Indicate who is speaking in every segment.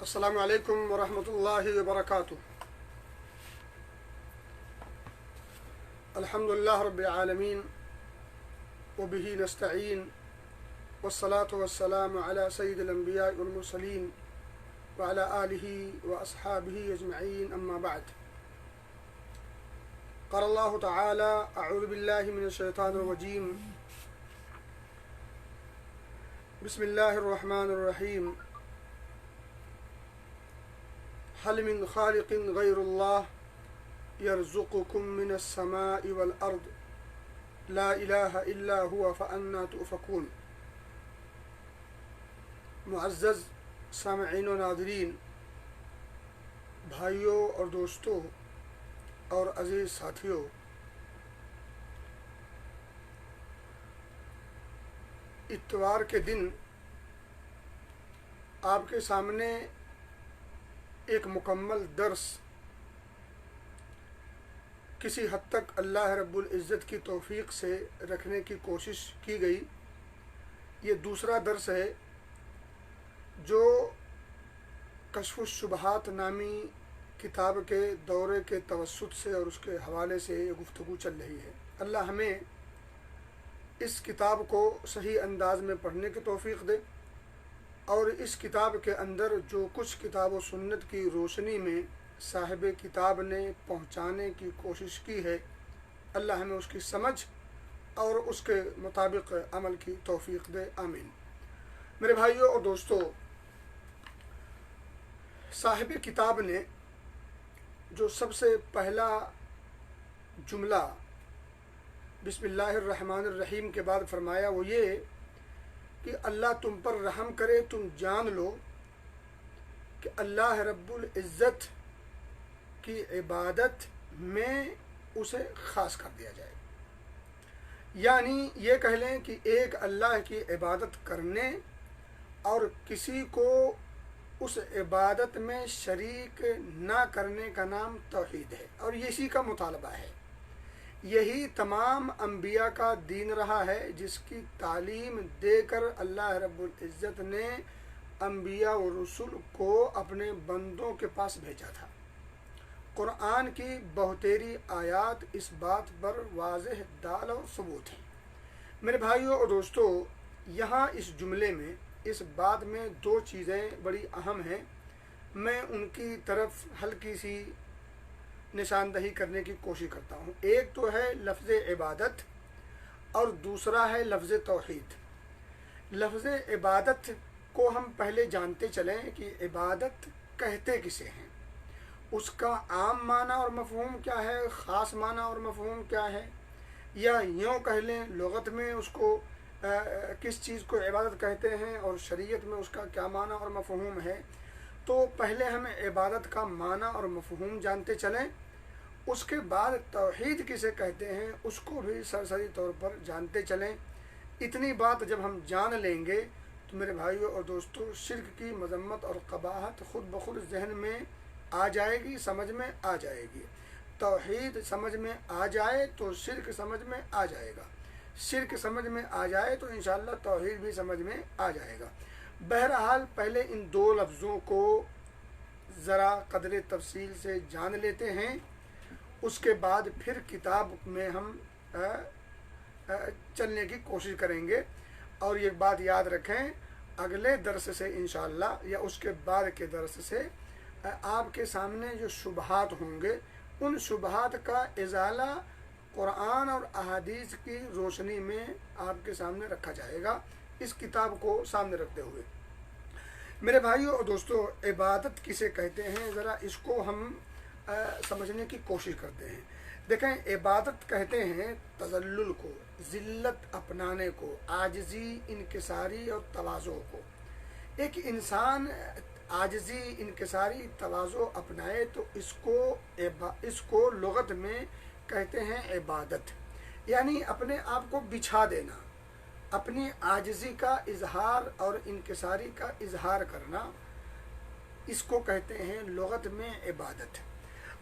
Speaker 1: السلام علیکم ورحمۃ اللہ وبرکاتہ۔ الحمد للہ رب العالمین وبہ نستعین والصلاة والسلام علی سید الانبیاء والمرسلین وعلی آلہ واصحابہ اجمعین، اما بعد۔ قال اللہ تعالی اعوذ باللہ من الشیطان الرجیم، بسم اللہ الرحمن الرحیم۔ هل من خالق غیر اللہ یرزقکم من السماء والارض لا الہ الا هو فأنا تؤفکون۔ معزز سامعین و ناظرین، بھائیوں اور دوستوں اور عزیز ساتھیوں، اتوار کے دن آپ کے سامنے ایک مکمل درس کسی حد تک اللہ رب العزت کی توفیق سے رکھنے کی کوشش کی گئی۔ یہ دوسرا درس ہے جو کشف الشبہات نامی کتاب کے دورے کے توسط سے اور اس کے حوالے سے یہ گفتگو چل رہی ہے۔ اللہ ہمیں اس کتاب کو صحیح انداز میں پڑھنے کی توفیق دے، اور اس کتاب کے اندر جو کچھ کتاب و سنت کی روشنی میں صاحب کتاب نے پہنچانے کی کوشش کی ہے، اللہ ہمیں اس کی سمجھ اور اس کے مطابق عمل کی توفیق دے، آمین۔ میرے بھائیوں اور دوستوں، صاحب کتاب نے جو سب سے پہلا جملہ بسم اللہ الرحمن الرحیم کے بعد فرمایا وہ یہ کہ اللہ تم پر رحم کرے، تم جان لو کہ اللہ رب العزت کی عبادت میں اسے خاص کر دیا جائے۔ یعنی یہ کہہ لیں کہ ایک اللہ کی عبادت کرنے اور کسی کو اس عبادت میں شریک نہ کرنے کا نام توحید ہے، اور اسی کا مطالبہ ہے۔ یہی تمام انبیاء کا دین رہا ہے، جس کی تعلیم دے کر اللہ رب العزت نے انبیاء و رسول کو اپنے بندوں کے پاس بھیجا تھا۔ قرآن کی بہتیری آیات اس بات پر واضح دال اور ثبوت ہیں۔ میرے بھائیوں اور دوستوں، یہاں اس جملے میں اس بات میں دو چیزیں بڑی اہم ہیں، میں ان کی طرف ہلکی سی نشاندہی کرنے کی کوشش کرتا ہوں۔ ایک تو ہے لفظ عبادت اور دوسرا ہے لفظ توحید۔ لفظ عبادت کو ہم پہلے جانتے چلیں کہ عبادت کہتے کسے ہیں، اس کا عام معنی اور مفہوم کیا ہے، خاص معنی اور مفہوم کیا ہے، یا یوں کہہ لیں لغت میں اس کو کس چیز کو عبادت کہتے ہیں اور شریعت میں اس کا کیا معنی اور مفہوم ہے۔ تو پہلے ہم عبادت کا معنی اور مفہوم جانتے چلیں، اس کے بعد توحید کسے کہتے ہیں اس کو بھی سرسری طور پر جانتے چلیں۔ اتنی بات جب ہم جان لیں گے تو میرے بھائیوں اور دوستوں، شرک کی مذمت اور قباحت خود بخود ذہن میں آ جائے گی، سمجھ میں آ جائے گی۔ توحید سمجھ میں آ جائے تو شرک سمجھ میں آ جائے گا، شرک سمجھ میں آ جائے تو انشاءاللہ توحید بھی سمجھ میں آ جائے گا۔ بہرحال پہلے ان دو لفظوں کو ذرا قدر تفصیل سے جان لیتے ہیں، اس کے بعد پھر کتاب میں ہم چلنے کی کوشش کریں گے۔ اور یہ بات یاد رکھیں، اگلے درس سے انشاءاللہ یا اس کے بعد کے درس سے آپ کے سامنے جو شبہات ہوں گے، ان شبہات کا ازالہ قرآن اور احادیث کی روشنی میں آپ کے سامنے رکھا جائے گا، اس کتاب کو سامنے رکھتے ہوئے۔ میرے بھائیوں اور دوستوں، عبادت کسے کہتے ہیں، ذرا اس کو ہم سمجھنے کی کوشش کرتے ہیں۔ دیکھیں، عبادت کہتے ہیں تذلل کو، ذلت اپنانے کو، عاجزی، انکساری اور تواضع کو۔ ایک انسان عاجزی، انکساری، تواضع اپنائے تو اس کو لغت میں کہتے ہیں عبادت، یعنی اپنے آپ کو بچھا دینا، اپنی عاجزی کا اظہار اور انکساری کا اظہار کرنا، اس کو کہتے ہیں لغت میں عبادت۔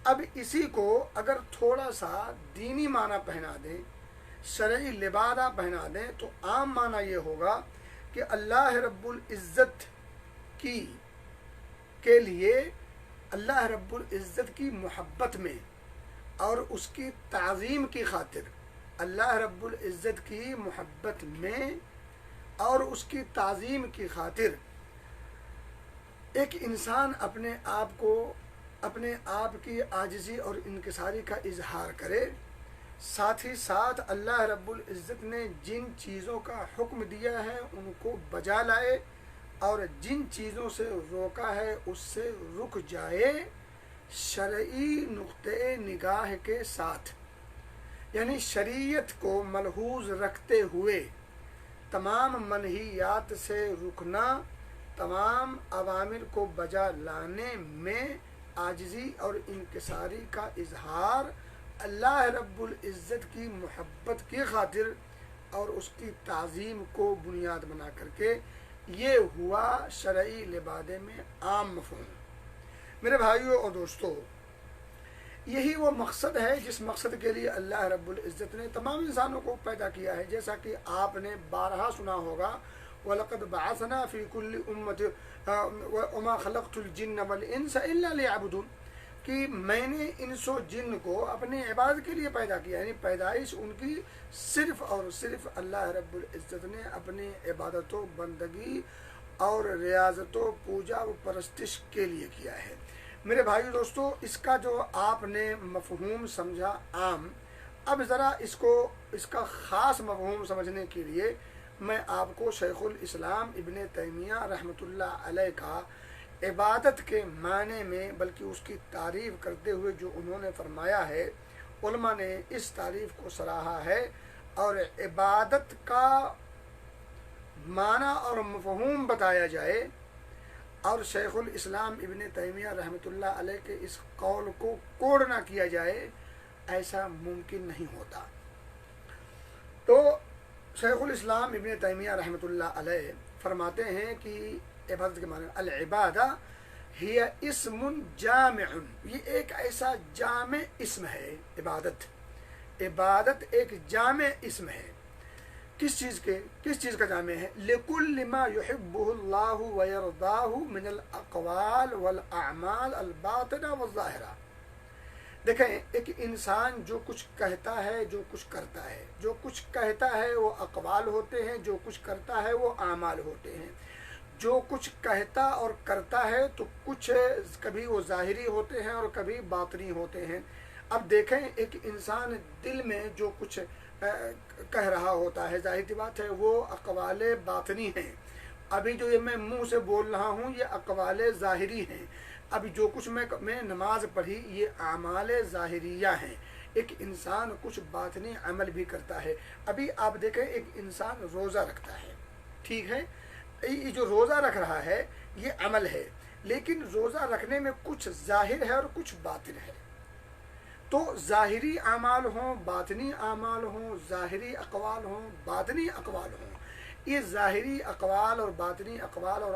Speaker 1: اب اسی کو اگر تھوڑا سا دینی معنی پہنا دیں، شرعی لبادہ پہنا دیں، تو عام معنی یہ ہوگا کہ اللہ رب العزت کی کے لیے اللہ رب العزت کی محبت میں اور اس کی تعظیم کی خاطر، اللہ رب العزت کی محبت میں اور اس کی تعظیم کی خاطر ایک انسان اپنے آپ کی عاجزی اور انکساری کا اظہار کرے، ساتھ ہی ساتھ اللہ رب العزت نے جن چیزوں کا حکم دیا ہے ان کو بجا لائے، اور جن چیزوں سے روکا ہے اس سے رک جائے، شرعی نقطۂ نگاہ کے ساتھ، یعنی شریعت کو ملحوظ رکھتے ہوئے تمام منہیات سے رکنا، تمام اوامر کو بجا لانے میں عاجزی اور انکساری کا اظہار اللہ رب العزت کی محبت کی خاطر اور اس کی تعظیم کو بنیاد بنا کر کے، یہ ہوا شرعی لبادے میں عام مفہوم۔ میرے بھائیوں اور دوستو، یہی وہ مقصد ہے جس مقصد کے لیے اللہ رب العزت نے تمام انسانوں کو پیدا کیا ہے، جیسا کہ آپ نے بارہا سنا ہوگا، وَلَقَدْ بَعَثْنَا فِي كُلِّ أُمَّةٍ وَمَا خَلَقْتُ الْجِنَّ وَالْإِنسَ إِلَّا لِيَعْبُدُونِ، کہ میں نے انس و جن کو اپنی عبادت کے لیے پیدا کیا، یعنی پیدائش ان کی صرف اور صرف اللہ رب العزت نے اپنی عبادت و بندگی اور ریاضت و پوجا و پرستش کے لیے کیا ہے۔ میرے بھائی دوستو، اس کا جو آپ نے مفہوم سمجھا عام، اب ذرا اس کا خاص مفہوم سمجھنے کے لیے میں آپ کو شیخ الاسلام ابن تیمیہ رحمۃ اللہ علیہ کا عبادت کے معنی میں بلکہ اس کی تعریف کرتے ہوئے جو انہوں نے فرمایا ہے، علماء نے اس تعریف کو سراہا ہے، اور عبادت کا معنی اور مفہوم بتایا جائے اور شیخ الاسلام ابن تیمیہ رحمۃ اللہ علیہ کے اس قول کو کوڑ نہ کیا جائے، ایسا ممکن نہیں ہوتا۔ تو شیخ الاسلام ابن تیمیہ رحمۃ اللہ علیہ فرماتے ہیں کہ عبادت کے معنی العبادہ ہی اسم جامع، یہ ایک ایسا جامع اسم ہے۔ عبادت ایک جامع اسم ہے۔ کس چیز کا جامع ہے؟ لِكُلِّ مَا يُحِبُّهُ اللَّهُ وَيَرْضَاهُ مِنَ الْأَقْوَالِ وَالْأَعْمَالِ الْبَاطِنَةِ وَالظَّاهِرَةِ۔ دیکھیں، ایک انسان جو کچھ کہتا ہے، جو کچھ کرتا ہے، جو کچھ کہتا ہے وہ اقوال ہوتے ہیں، جو کچھ کرتا ہے وہ اعمال ہوتے ہیں۔ جو کچھ کہتا اور کرتا ہے تو کچھ کبھی وہ ظاہری ہوتے ہیں اور کبھی باطنی ہوتے ہیں۔ اب دیکھیں، ایک انسان دل میں جو کچھ کہہ رہا ہوتا ہے، ظاہر سی بات ہے وہ اقوال باطنی ہیں۔ ابھی جو یہ میں منہ سے بول رہا ہوں یہ اقوال ظاہری ہیں۔ ابھی جو کچھ میں نماز پڑھی یہ اعمال ظاہریہ ہیں۔ ایک انسان کچھ باطنی عمل بھی کرتا ہے۔ ابھی آپ دیکھیں، ایک انسان روزہ رکھتا ہے، ٹھیک ہے، یہ جو روزہ رکھ رہا ہے یہ عمل ہے، لیکن روزہ رکھنے میں کچھ ظاہر ہے اور کچھ باطن ہے۔ تو ظاہری اعمال ہوں، باطنی اعمال ہوں، ظاہری اقوال ہوں، باطنی اقوال ہوں، یہ ظاہری اقوال اور باطنی اقوال اور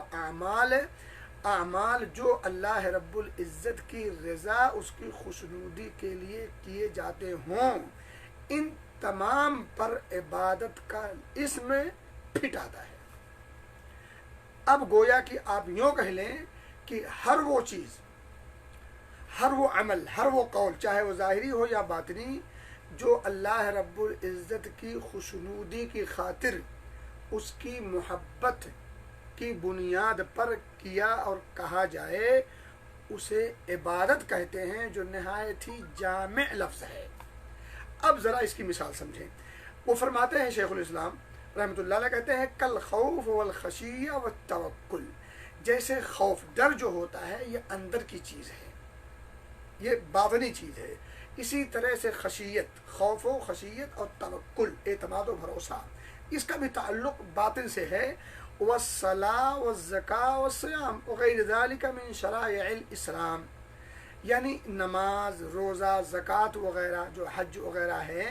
Speaker 1: اعمال جو اللہ رب العزت کی رضا، اس کی خوشنودی کے لیے کیے جاتے ہوں، ان تمام پر عبادت کا اسم پھٹ آتا ہے۔ اب گویا کہ آپ یوں کہہ لیں کہ ہر وہ چیز، ہر وہ عمل، ہر وہ قول، چاہے وہ ظاہری ہو یا باطنی، جو اللہ رب العزت کی خوشنودی کی خاطر اس کی محبت کی بنیاد پر کیا اور کہا جائے، اسے عبادت کہتے ہیں، جو نہایت ہی جامع لفظ ہے۔ اب ذرا اس کی مثال سمجھیں۔ وہ فرماتے ہیں شیخ الاسلام رحمۃ اللہ علیہ، کہتے ہیں کل خوف والخشیہ والتوکل، جیسے خوف، ڈر جو ہوتا ہے یہ اندر کی چیز ہے، یہ باطنی چیز ہے۔ اسی طرح سے خشیت، خوف و خشیت اور توکل، اعتماد و بھروسہ، اس کا بھی تعلق باطن سے ہے۔ والصلاۃ والزکاۃ والصیام وغیر ذلک من شرائع الاسلام، یعنی نماز، روزہ، زکوٰۃ وغیرہ جو حج وغیرہ ہیں،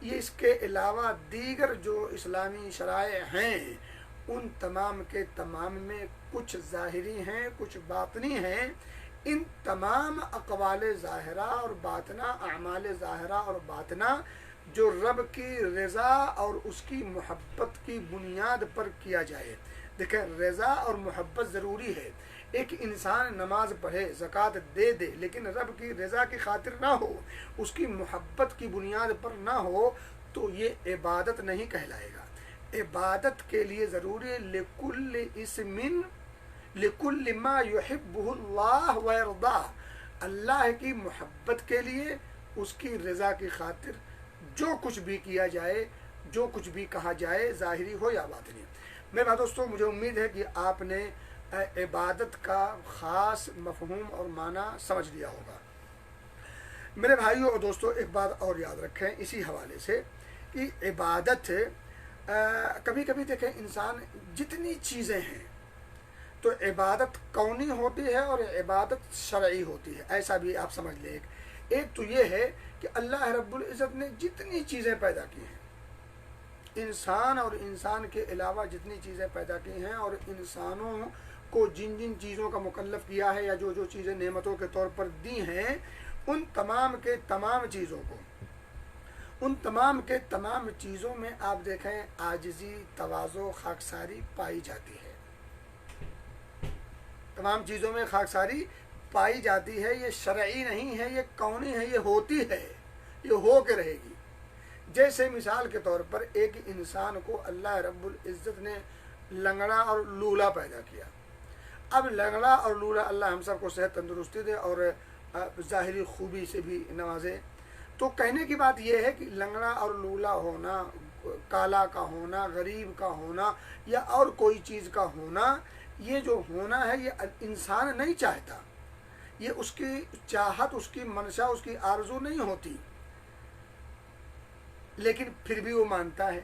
Speaker 1: یہ اس کے علاوہ دیگر جو اسلامی شرائع ہیں، ان تمام کے تمام میں کچھ ظاہری ہیں، کچھ باطنی ہیں۔ ان تمام اقوال ظاہرہ اور باطنہ، اعمال ظاہرہ اور باطنہ، جو رب کی رضا اور اس کی محبت کی بنیاد پر کیا جائے، دیکھیں رضا اور محبت ضروری ہے. ایک انسان نماز پڑھے زکوٰۃ دے دے لیکن رب کی رضا کی خاطر نہ ہو، اس کی محبت کی بنیاد پر نہ ہو، تو یہ عبادت نہیں کہلائے گا. عبادت کے لیے ضروری ہے لکل اسم لکل ما یحبہ اللہ ویرضاہ، اللہ کی محبت کے لیے، اس کی رضا کی خاطر جو کچھ بھی کیا جائے، جو کچھ بھی کہا جائے، ظاہری ہو یا باطنی. میرے بھائی دوستوں، مجھے امید ہے کہ آپ نے عبادت کا خاص مفہوم اور معنی سمجھ لیا ہوگا. میرے بھائیوں اور دوستوں، ایک بات اور یاد رکھیں اسی حوالے سے کہ عبادت کبھی کبھی دیکھیں انسان جتنی چیزیں ہیں تو عبادت کونی ہوتی ہے اور عبادت شرعی ہوتی ہے، ایسا بھی آپ سمجھ لیں. ایک تو یہ ہے کہ اللہ رب العزت نے جتنی چیزیں پیدا کی ہیں، انسان اور انسان کے علاوہ جتنی چیزیں پیدا کی ہیں، اور انسانوں کو جن جن چیزوں کا مکلف کیا ہے یا جو جو چیزیں نعمتوں کے طور پر دی ہیں، ان تمام کے تمام چیزوں کو، ان تمام کے تمام چیزوں میں آپ دیکھیں عاجزی، تواضع، خاکساری پائی جاتی ہے. تمام چیزوں میں خاکساری پائی جاتی ہے. یہ شرعی نہیں ہے، یہ کونی ہے، یہ ہوتی ہے، یہ ہو کے رہے گی. جیسے مثال کے طور پر ایک انسان کو اللہ رب العزت نے لنگڑا اور لولا پیدا کیا. اب لنگڑا اور لولا اللہ ہم سب کو صحت تندرستی دے اور ظاہری خوبی سے بھی نوازے. تو کہنے کی بات یہ ہے کہ لنگڑا اور لولا ہونا، کالا کا ہونا، غریب کا ہونا یا اور کوئی چیز کا ہونا، یہ جو ہونا ہے یہ انسان نہیں چاہتا، یہ اس کی چاہت، اس کی منشا، اس کی آرزو نہیں ہوتی، لیکن پھر بھی وہ مانتا ہے،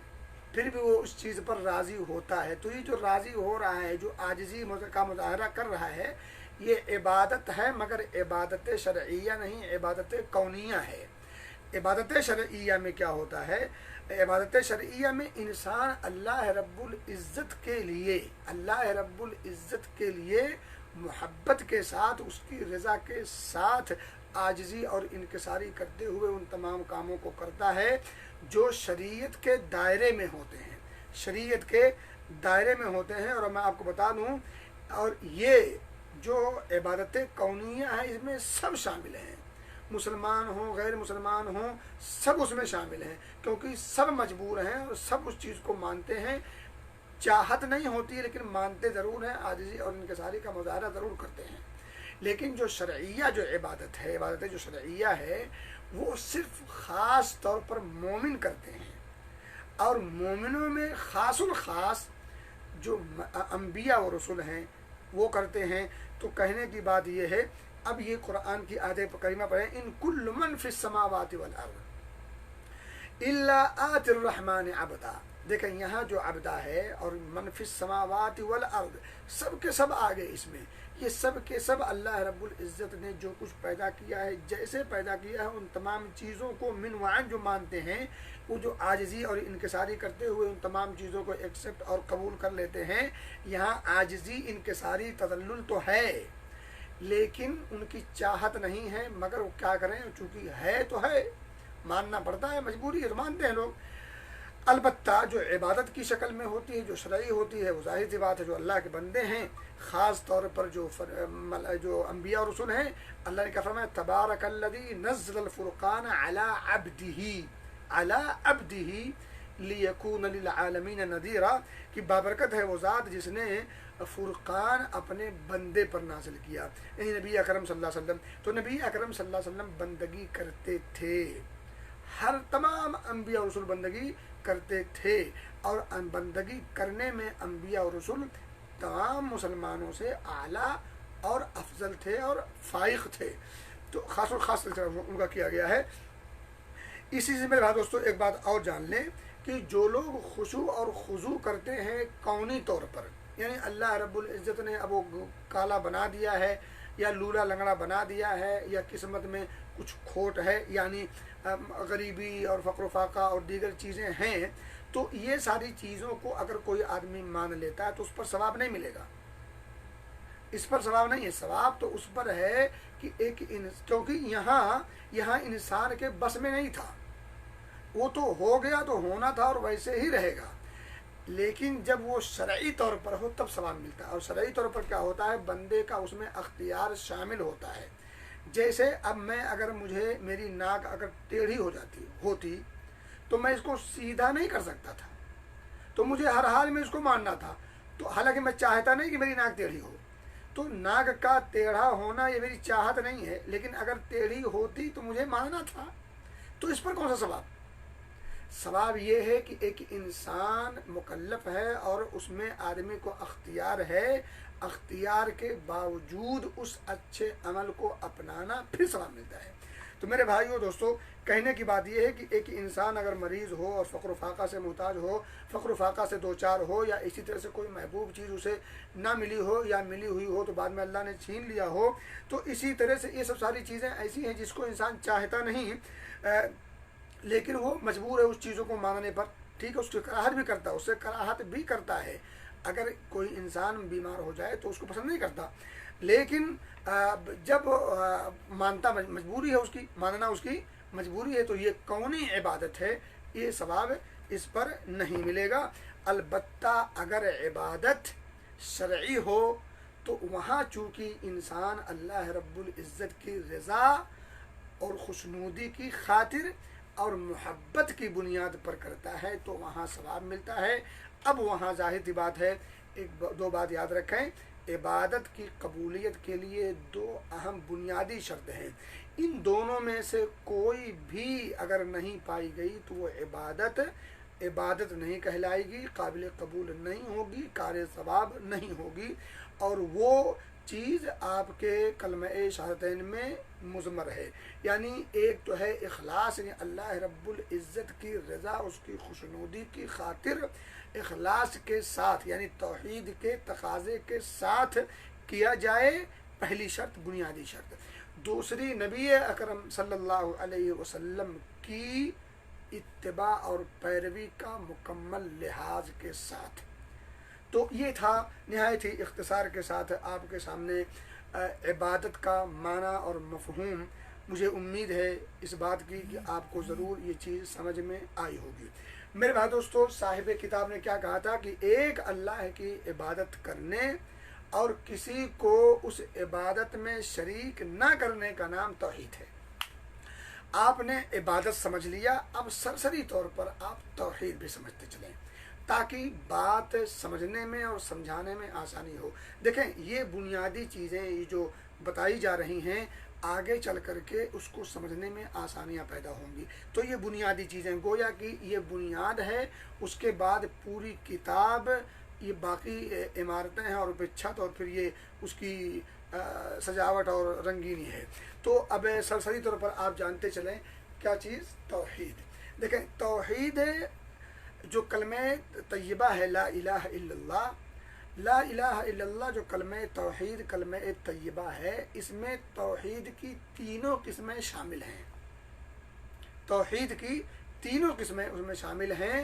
Speaker 1: پھر بھی وہ اس چیز پر راضی ہوتا ہے. تو یہ جو راضی ہو رہا ہے، جو عاجزی کا مظاہرہ کر رہا ہے، یہ عبادت ہے، مگر عبادت شرعیہ نہیں، عبادت کونیہ ہے. عبادت شرعیہ میں کیا ہوتا ہے؟ عبادت شرعیہ میں انسان اللہ رب العزت کے لیے، اللہ رب العزت کے لیے محبت کے ساتھ، اس کی رضا کے ساتھ عاجزی اور انکساری کرتے ہوئے ان تمام کاموں کو کرتا ہے جو شریعت کے دائرے میں ہوتے ہیں، شریعت کے دائرے میں ہوتے ہیں. اور میں آپ کو بتا دوں، اور یہ جو عبادت کونیہ ہیں اس میں سب شامل ہیں، مسلمان ہوں، غیر مسلمان ہوں، سب اس میں شامل ہیں، کیونکہ سب مجبور ہیں اور سب اس چیز کو مانتے ہیں. چاہت نہیں ہوتی ہے لیکن مانتے ضرور ہیں، عاجزی اور انکساری کا مظاہرہ ضرور کرتے ہیں. لیکن جو شرعیہ جو عبادت ہے، عبادت جو شرعیہ ہے، وہ صرف خاص طور پر مومن کرتے ہیں. اور مومنوں میں خاص الخاص جو انبیاء و رسول ہیں وہ کرتے ہیں. تو کہنے کی بات یہ ہے، اب یہ قرآن کی آیت کریمہ پڑھیں، ان کل من فی السماوات والارض الا آتی الرحمن عبدا. دیکھیں یہاں جو عبدا ہے اور من فی السماوات والارض، سب کے سب آگے اس میں، یہ سب کے سب اللہ رب العزت نے جو کچھ پیدا کیا ہے، جیسے پیدا کیا ہے، ان تمام چیزوں کو من وعن جو مانتے ہیں، وہ جو عاجزی اور انکساری کرتے ہوئے ان تمام چیزوں کو ایکسیپٹ اور قبول کر لیتے ہیں. یہاں عاجزی، انکساری، تذلل تو ہے، لیکن ان کی چاہت نہیں ہے، مگر وہ کیا کریں، چونکہ ہے تو ہے، ماننا پڑتا ہے، مجبوری ہے تو مانتے ہیں لوگ. البتہ جو عبادت کی شکل میں ہوتی ہے، جو شرعی ہوتی ہے، وہ ظاہر سی بات ہے جو اللہ کے بندے ہیں، خاص طور پر جو انبیاء اور رسول ہیں، اللہ نے کہا فرمایا تبارک الذی نزل الفرقان علی عبدہ لیکون للعالمین نذیرا، کہ بابرکت ہے وہ ذات جس نے فرقان اپنے بندے پر نازل کیا، یعنی نبی اکرم صلی اللہ علیہ وسلم. تو نبی اکرم صلی اللہ علیہ وسلم بندگی کرتے تھے، ہر تمام انبیاء اور رسول بندگی کرتے تھے، اور بندگی کرنے میں انبیاء اور رسول تمام مسلمانوں سے اعلیٰ اور افضل تھے اور فائق تھے. تو خاص اور خاص ان کا کیا گیا ہے. اسی سے میرے بھائی دوستوں ایک بات اور جان لیں کہ جو لوگ خشوع اور خضوع کرتے ہیں کونی طور پر، یعنی اللہ رب العزت نے اب وہ کالا بنا دیا ہے یا لولا لنگڑا بنا دیا ہے یا قسمت میں کچھ کھوٹ ہے، یعنی غریبی اور فقر و فاقہ اور دیگر چیزیں ہیں، تو یہ ساری چیزوں کو اگر کوئی آدمی مان لیتا ہے تو اس پر ثواب نہیں ملے گا، اس پر ثواب نہیں ہے. ثواب تو اس پر ہے کہ کیونکہ یہاں انسان کے بس میں نہیں تھا، وہ تو ہو گیا تو ہونا تھا اور ویسے ہی رہے گا. لیکن جب وہ شرعی طور پر ہو تب ثواب ملتا ہے. اور شرعی طور پر کیا ہوتا ہے؟ بندے کا اس میں اختیار شامل ہوتا ہے. جیسے اب میں اگر مجھے میری ناک اگر ٹیڑھی ہو جاتی ہوتی تو میں اس کو سیدھا نہیں کر سکتا تھا, تو مجھے ہر حال میں اس کو ماننا تھا. تو حالانکہ میں چاہتا نہیں کہ میری ناک ٹیڑھی ہو, تو ناک کا ٹیڑھا ہونا یہ میری چاہت نہیں ہے, لیکن اگر ٹیڑھی ہوتی تو مجھے ماننا تھا. تو اس پر کون سا ثواب؟ ثواب یہ ہے کہ ایک انسان مکلف ہے اور اس میں آدمی کو اختیار ہے, اختیار کے باوجود اس اچھے عمل کو اپنانا, پھر ثواب ملتا ہے. تو میرے بھائیو دوستو, کہنے کی بات یہ ہے کہ ایک انسان اگر مریض ہو اور فقر و فاقہ سے محتاج ہو, فقر و فاقہ سے دو چار ہو, یا اسی طرح سے کوئی محبوب چیز اسے نہ ملی ہو یا ملی ہوئی ہو تو بعد میں اللہ نے چھین لیا ہو, تو اسی طرح سے یہ سب ساری چیزیں ایسی ہیں جس کو انسان چاہتا نہیں لیکن وہ مجبور ہے اس چیزوں کو ماننے پر. ٹھیک ہے, اس کی کراہت بھی کرتا ہے, اس سے کراہت بھی کرتا ہے. اگر کوئی انسان بیمار ہو جائے تو اس کو پسند نہیں کرتا, لیکن جب مانتا مجبوری ہے, اس کی ماننا اس کی مجبوری ہے, تو یہ کونی عبادت ہے, یہ ثواب اس پر نہیں ملے گا. البتہ اگر عبادت شرعی ہو تو وہاں چونکہ انسان اللہ رب العزت کی رضا اور خوشنودی کی خاطر اور محبت کی بنیاد پر کرتا ہے تو وہاں ثواب ملتا ہے. اب وہاں ظاہر سی بات ہے, ایک دو بات یاد رکھیں, عبادت کی قبولیت کے لیے دو اہم بنیادی شرط ہیں. ان دونوں میں سے کوئی بھی اگر نہیں پائی گئی تو وہ عبادت نہیں کہلائے گی, قابل قبول نہیں ہوگی, کار ثواب نہیں ہوگی. اور وہ چیز آپ کے کلمہ شہادتین میں مضمر ہے. یعنی ایک تو ہے اخلاص, یعنی اللہ رب العزت کی رضا, اس کی خوشنودی کی خاطر اخلاص کے ساتھ, یعنی توحید کے تقاضے کے ساتھ کیا جائے, پہلی شرط, بنیادی شرط. دوسری, نبی اکرم صلی اللہ علیہ وسلم کی اتباع اور پیروی کا مکمل لحاظ کے ساتھ. تو یہ تھا نہایت ہی اختصار کے ساتھ آپ کے سامنے عبادت کا معنی اور مفہوم. مجھے امید ہے اس بات کی کہ آپ کو ضرور یہ چیز سمجھ میں آئی ہوگی. میرے بھائی دوستو, صاحب کتاب نے کیا کہا تھا کہ ایک اللہ کی عبادت کرنے اور کسی کو اس عبادت میں شریک نہ کرنے کا نام توحید ہے. آپ نے عبادت سمجھ لیا, اب سرسری طور پر آپ توحید بھی سمجھتے چلیں تاکہ بات سمجھنے میں اور سمجھانے میں آسانی ہو. دیکھیں, یہ بنیادی چیزیں یہ جو بتائی جا رہی ہیں, آگے چل کر کے اس کو سمجھنے میں آسانیاں پیدا ہوں گی. تو یہ بنیادی چیزیں گویا کہ یہ بنیاد ہے, اس کے بعد پوری کتاب یہ باقی عمارتیں ہیں اور پھر چھت اور پھر یہ اس کی سجاوٹ اور رنگینی ہے. تو اب سرسری طور پر آپ جانتے چلیں کیا چیز توحید. دیکھیں, توحید جو کلمہ طیبہ ہے, لا الہ الا اللہ, لا الہ الا اللہ جو کلمہ توحید کلمہ طیبہ ہے, اس میں توحید کی تینوں قسمیں شامل ہیں. توحید کی تینوں قسمیں اس میں شامل ہیں.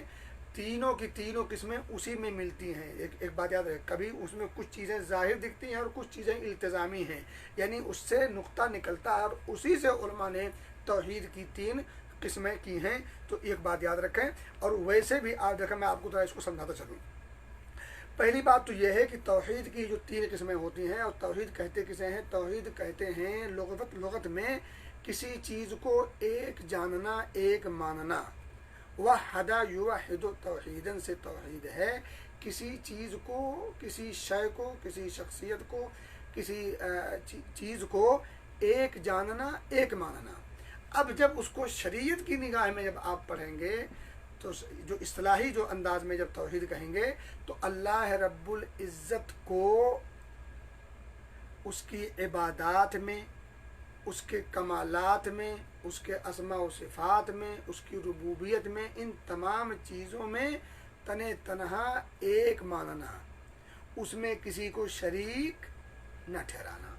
Speaker 1: تینوں کی تینوں قسمیں اسی میں ملتی ہیں. ایک بات یاد رکھیں, کبھی اس میں کچھ چیزیں ظاہر دکھتی ہیں اور کچھ چیزیں التزامی ہیں, یعنی اس سے نقطہ نکلتا ہے اور اسی سے علماء نے توحید کی تین قسمیں کی ہیں. تو ایک بات یاد رکھیں. اور ویسے بھی آپ دیکھیں, میں آپ کو ذرا اس کو سمجھاتا چلوں. پہلی بات تو یہ ہے کہ توحید کی جو تین قسمیں ہوتی ہیں, اور توحید کہتے کسے ہیں؟ توحید کہتے ہیں لغت میں کسی چیز کو ایک جاننا, ایک ماننا. وحد یوحد توحیدن سے توحید ہے, کسی چیز کو, کسی شے کو, کسی شخصیت کو, کسی چیز کو ایک جاننا, ایک ماننا. اب جب اس کو شریعت کی نگاہ میں جب آپ پڑھیں گے تو جو اصطلاحی جو انداز میں جب توحید کہیں گے تو اللہ رب العزت کو اس کی عبادات میں, اس کے کمالات میں, اس کے اسماء و صفات میں, اس کی ربوبیت میں, ان تمام چیزوں میں تنہا ایک ماننا, اس میں کسی کو شریک نہ ٹھہرانا.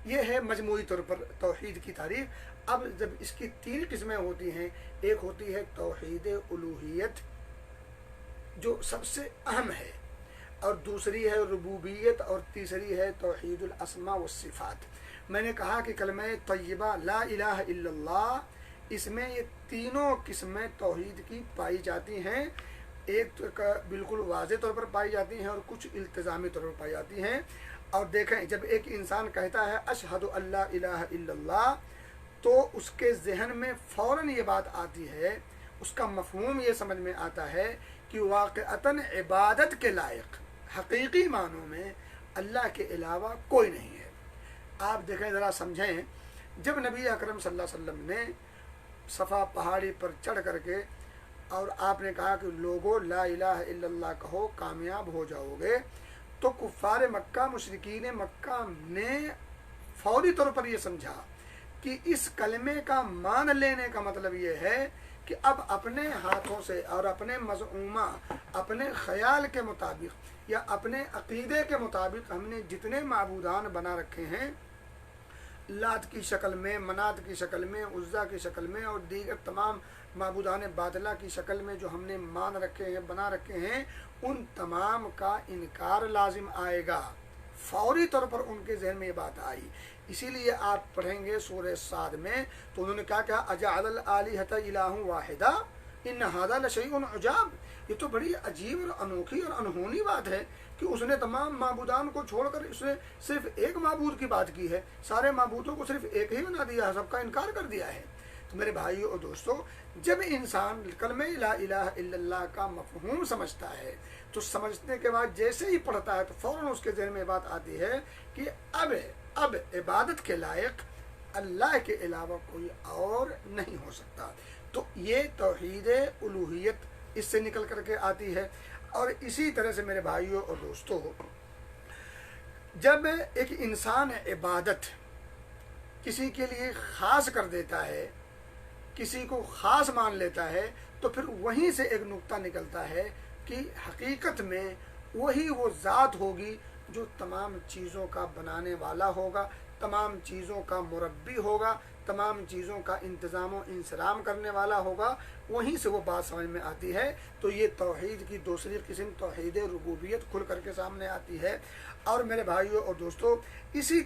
Speaker 1: یہ ہے مجموعی طور پر توحید کی تعریف. اب جب اس کی تین قسمیں ہوتی ہیں, ایک ہوتی ہے توحید الوہیت جو سب سے اہم ہے, اور دوسری ہے ربوبیت, اور تیسری ہے توحید الاسماء والصفات. میں نے کہا کہ کلمہ طیبہ لا الہ الا اللہ, اس میں یہ تینوں قسمیں توحید کی پائی جاتی ہیں. ایک بالکل واضح طور پر پائی جاتی ہیں اور کچھ التزامی طور پر پائی جاتی ہیں۔ اور دیکھیں جب ایک انسان کہتا ہے اشہد اللہ الہ الا اللہ تو اس کے ذہن میں فوراً یہ بات آتی ہے، اس کا مفہوم یہ سمجھ میں آتا ہے کہ واقعتاً عبادت کے لائق حقیقی معنوں میں اللہ کے علاوہ کوئی نہیں ہے۔ آپ دیکھیں ذرا سمجھیں، جب نبی اکرم صلی اللہ علیہ وسلم نے صفا پہاڑی پر چڑھ کر کے اور آپ نے کہا کہ لوگوں لا الہ الا اللہ کہو کامیاب ہو جاؤ گے، تو کفار مکہ مشرکین مکہ نے فوری طور پر یہ سمجھا کہ اس کلمے کا مان لینے کا مطلب یہ ہے کہ اب اپنے ہاتھوں سے اور اپنے مزعومہ اپنے خیال کے مطابق یا اپنے عقیدے کے مطابق ہم نے جتنے معبودان بنا رکھے ہیں، لات کی شکل میں، منات کی شکل میں، عزا کی شکل میں اور دیگر تمام معبودان باطلہ کی شکل میں جو ہم نے مان رکھے ہیں، بنا رکھے ہیں، ان تمام کا انکار لازم آئے گا۔ فوری طور پر ان کے ذہن میں یہ بات آئی۔ اسی لیے آپ پڑھیں گے سورہ صاد میں تو انہوں نے کہا اجعل الآلہۃ الہ واحدہ ان ھذا لشیء عجاب، یہ تو بڑی عجیب اور انوکھی اور انہونی بات ہے کہ اس نے تمام معبودان کو چھوڑ کر اس نے صرف ایک معبود کی بات کی ہے، سارے معبودوں کو صرف ایک ہی بنا دیا ہے، سب کا انکار کر دیا ہے۔ تو میرے بھائیو اور دوستو، جب انسان کلمہ لا الہ الا اللہ کا مفہوم سمجھتا ہے تو سمجھنے کے بعد جیسے ہی پڑھتا ہے تو فوراً اس کے ذہن میں بات آتی ہے کہ اب عبادت کے لائق اللہ کے علاوہ کوئی اور نہیں ہو سکتا۔ تو یہ توحید الوہیت اس سے نکل کر کے آتی ہے۔ اور اسی طرح سے میرے بھائیوں اور دوستوں، جب ایک انسان عبادت کسی کے لیے خاص کر دیتا ہے، کسی کو خاص مان لیتا ہے، تو پھر وہیں سے ایک نقطہ نکلتا ہے کہ حقیقت میں وہی وہ ذات ہوگی جو تمام چیزوں کا بنانے والا ہوگا، تمام چیزوں کا مربی ہوگا، تمام چیزوں کا انتظام و انسلام کرنے والا ہوگا۔ وہیں سے وہ بات سمجھ میں آتی ہے۔ تو یہ توحید کی دوسری قسم توحید ربوبیت کھل کر کے سامنے آتی ہے۔ اور میرے بھائیوں اور دوستوں، اسی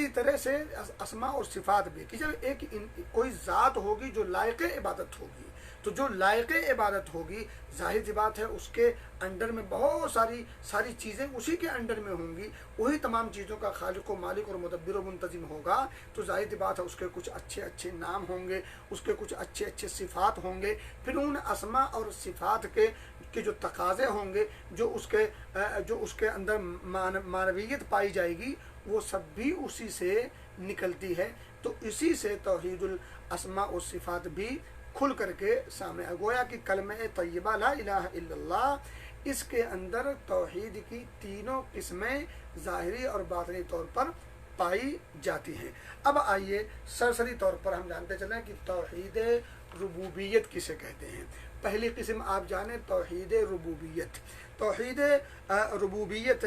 Speaker 1: طرح سے اسماء اور صفات بھی کہ جب کوئی ذات ہوگی جو لائق عبادت ہوگی، تو جو لائق عبادت ہوگی ظاہر سی بات ہے اس کے انڈر میں بہت ساری چیزیں اسی کے انڈر میں ہوں گی، وہی تمام چیزوں کا خالق و مالک اور مدبر و منتظم ہوگا۔ تو ظاہر سی بات ہے اس کے کچھ اچھے نام ہوں گے، اس کے کچھ اچھے صفات ہوں گے۔ پھر ان اسماء اور صفات کے جو تقاضے ہوں گے، جو اس کے اندر معنویت پائی جائے گی، وہ سب بھی اسی سے نکلتی ہے۔ تو اسی سے توحید الاسماء و صفات بھی کھل کر کے سامنے گویا کہ کلمہ طیبہ لا الہ الا اللہ، اس کے اندر توحید کی تینوں قسمیں ظاہری اور باطنی طور پر پائی جاتی ہیں۔ اب آئیے سرسری طور پر ہم جانتے چلیں کہ توحید ربوبیت کسے کہتے ہیں۔ پہلی قسم آپ جانیں توحید ربوبیت۔ توحید ربوبیت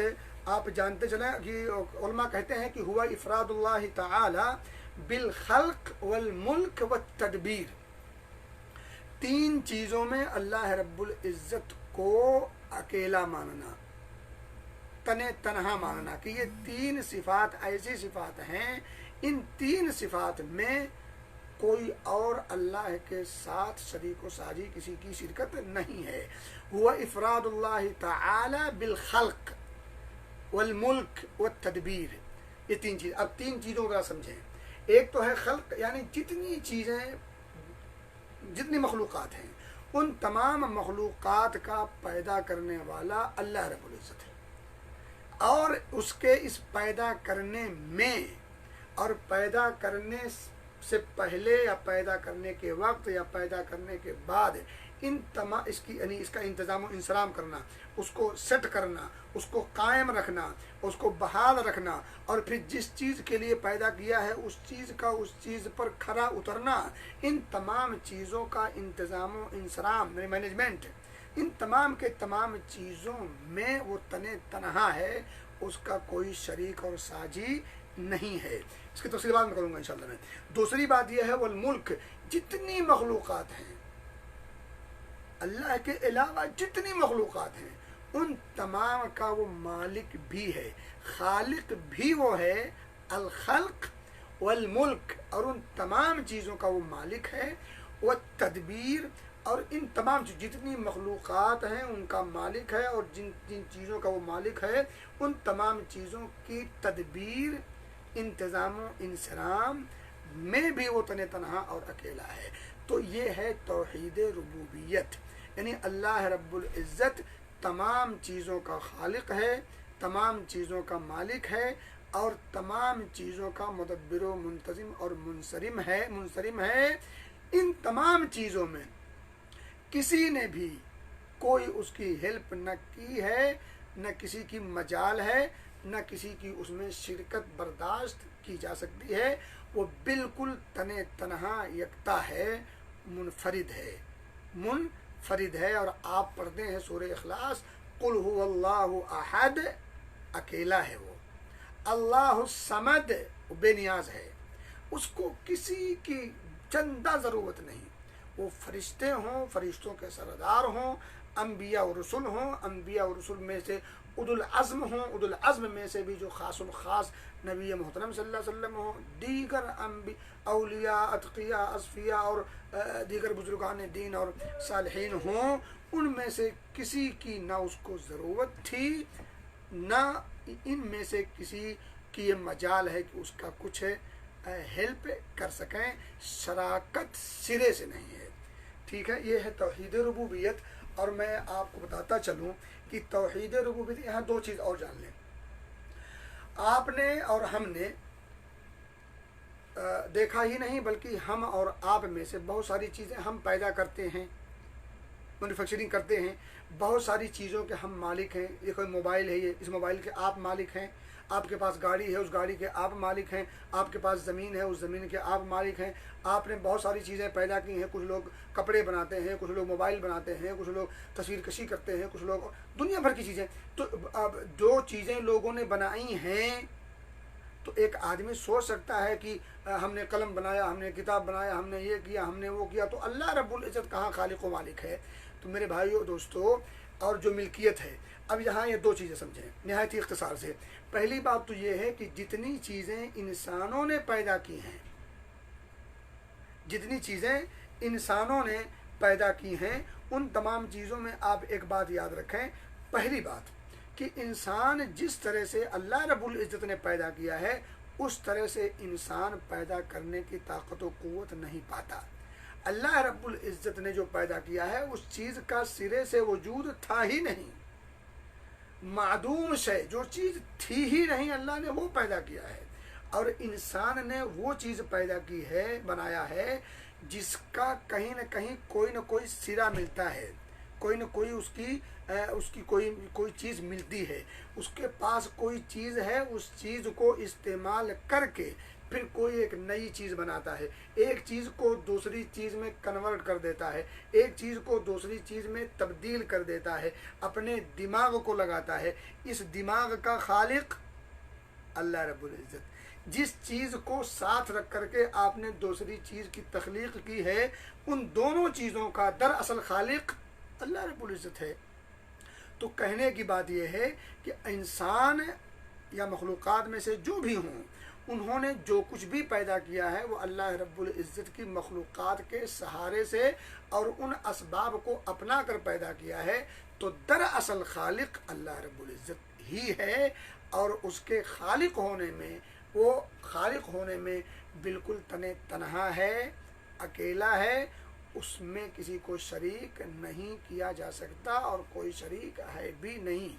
Speaker 1: آپ جانتے چلیں کہ علماء کہتے ہیں کہ ہوا افراد اللہ تعالی بالخلق والملک والتدبیر، تین چیزوں میں اللہ رب العزت کو اکیلا ماننا، تنہا ماننا، کہ یہ تین صفات ایسی صفات ہیں، ان تین صفات میں کوئی اور اللہ کے ساتھ شریک و ساجی کسی کی شرکت نہیں ہے۔ ہوا افراد اللہ تعالی بالخلق والملک والتدبیر، یہ تین چیز۔ اب تین چیزوں کا سمجھیں۔ ایک تو ہے خلق، یعنی جتنی مخلوقات ہیں ان تمام مخلوقات کا پیدا کرنے والا اللہ رب العزت ہے، اور اس کے اس پیدا کرنے میں اور پیدا کرنے سے پہلے یا پیدا کرنے کے وقت یا پیدا کرنے کے بعد اس کا انتظام و انسلام کرنا، اس کو سیٹ کرنا، اس کو قائم رکھنا، اس کو بحال رکھنا، اور پھر جس چیز کے لیے پیدا کیا ہے اس چیز پر کھرا اترنا، ان تمام چیزوں کا انتظام و انسلام مینجمنٹ، ان تمام کے تمام چیزوں میں وہ تنہا ہے، اس کا کوئی شریک اور ساجی نہیں ہے۔ اس کی تفصیل بعد میں کروں گا انشاءاللہ میں۔ دوسری بات یہ ہے والملک، جتنی مخلوقات ہیں اللہ کے علاوہ، جتنی مخلوقات ہیں ان تمام کا وہ مالک بھی ہے، خالق بھی وہ ہے، الخلق والملک، اور ان تمام چیزوں کا وہ مالک ہے، والتدبیر، اور ان تمام جتنی مخلوقات ہیں ان کا مالک ہے، اور جن جن چیزوں کا وہ مالک ہے ان تمام چیزوں کی تدبیر، انتظام و انصرام میں بھی وہ تنہا اور اکیلا ہے۔ تو یہ ہے توحید ربوبیت، یعنی اللہ رب العزت تمام چیزوں کا خالق ہے، تمام چیزوں کا مالک ہے، اور تمام چیزوں کا مدبر و منتظم اور منصرم ہے۔ ان تمام چیزوں میں کسی نے بھی کوئی اس کی ہیلپ نہ کی ہے، نہ کسی کی مجال ہے، نہ کسی کی اس میں شرکت برداشت کی جا سکتی ہے۔ وہ بالکل تنہا یکتا ہے، منفرد ہے۔ اور آپ پڑھتے ہیں سورہ اخلاص، قل هو اللہ احد، اکیلا ہے وہ، اللہ الصمد، وہ بے نیاز ہے، اس کو کسی کی چندہ ضرورت نہیں۔ وہ فرشتے ہوں، فرشتوں کے سردار ہوں، انبیاء و رسول ہوں، انبیاء و رسول میں سے اولو العزم ہوں، اولو العزم میں سے بھی جو خاص الخاص نبی محترم صلی اللہ علیہ وسلم ہوں، دیگر اولیاء، اتقیاء، اصفیاء اور دیگر بزرگان دین اور صالحین ہوں، ان میں سے کسی کی نہ اس کو ضرورت تھی، نہ ان میں سے کسی کی یہ مجال ہے کہ اس کا کچھ ہیلپ کر سکیں، شراکت سرے سے نہیں ہے۔ ٹھیک ہے، یہ ہے توحید ربوبیت۔ اور میں آپ کو بتاتا چلوں کہ توحید ربوبیت، یہاں دو چیز اور جان لیں۔ آپ نے اور ہم نے دیکھا ہی نہیں بلکہ ہم اور آپ میں سے بہت ساری چیزیں ہم پیدا کرتے ہیں، مینوفیکچرنگ کرتے ہیں، بہت ساری چیزوں کے ہم مالک ہیں۔ یہ کوئی موبائل ہے، یہ اس موبائل کے آپ مالک ہیں، آپ کے پاس گاڑی ہے، اس گاڑی کے آپ مالک ہیں، آپ کے پاس زمین ہے، اس زمین کے آپ مالک ہیں۔ آپ نے بہت ساری چیزیں پیدا کی ہیں، کچھ لوگ کپڑے بناتے ہیں، کچھ لوگ موبائل بناتے ہیں، کچھ لوگ تصویر کشی کرتے ہیں، کچھ لوگ دنیا بھر کی چیزیں۔ تو اب جو چیزیں لوگوں نے بنائی ہیں، تو ایک آدمی سوچ سکتا ہے کہ ہم نے قلم بنایا، ہم نے کتاب بنایا، ہم نے یہ کیا، ہم نے وہ کیا، تو اللہ رب العزت کہاں خالق و مالک ہے؟ تو میرے بھائیو دوستو، اور جو ملکیت ہے، اب یہاں یہ دو چیزیں سمجھیں نہایت ہی اختصار سے۔ پہلی بات تو یہ ہے کہ جتنی چیزیں انسانوں نے پیدا کی ہیں، جتنی چیزیں انسانوں نے پیدا کی ہیں، ان تمام چیزوں میں آپ ایک بات یاد رکھیں۔ پہلی بات کہ انسان جس طرح سے اللہ رب العزت نے پیدا کیا ہے، اس طرح سے انسان پیدا کرنے کی طاقت و قوت نہیں پاتا۔ اللہ رب العزت نے جو پیدا کیا ہے اس چیز کا سرے سے وجود تھا ہی نہیں، معدوم شے، جو چیز تھی ہی نہیں اللہ نے وہ پیدا کیا ہے۔ اور انسان نے وہ چیز پیدا کی ہے، بنایا ہے، جس کا کہیں نہ کہیں کوئی نہ کوئی سرا ملتا ہے، کوئی نہ کوئی اس کی کوئی چیز ملتی ہے، اس کے پاس کوئی چیز ہے، اس چیز کو استعمال کر کے پھر کوئی ایک نئی چیز بناتا ہے، ایک چیز کو دوسری چیز میں کنورٹ کر دیتا ہے، ایک چیز کو دوسری چیز میں تبدیل کر دیتا ہے، اپنے دماغ کو لگاتا ہے۔ اس دماغ کا خالق اللہ رب العزت۔ جس چیز کو ساتھ رکھ کر کے آپ نے دوسری چیز کی تخلیق کی ہے، ان دونوں چیزوں کا دراصل خالق اللہ رب العزت ہے۔ تو کہنے کی بات یہ ہے کہ انسان یا مخلوقات میں سے جو بھی ہوں، انہوں نے جو کچھ بھی پیدا کیا ہے وہ اللہ رب العزت کی مخلوقات کے سہارے سے اور ان اسباب کو اپنا کر پیدا کیا ہے۔ تو دراصل خالق اللہ رب العزت ہی ہے، اور اس کے خالق ہونے میں بالکل تنہا ہے، اکیلا ہے، اس میں کسی کو شریک نہیں کیا جا سکتا اور کوئی شریک ہے بھی نہیں۔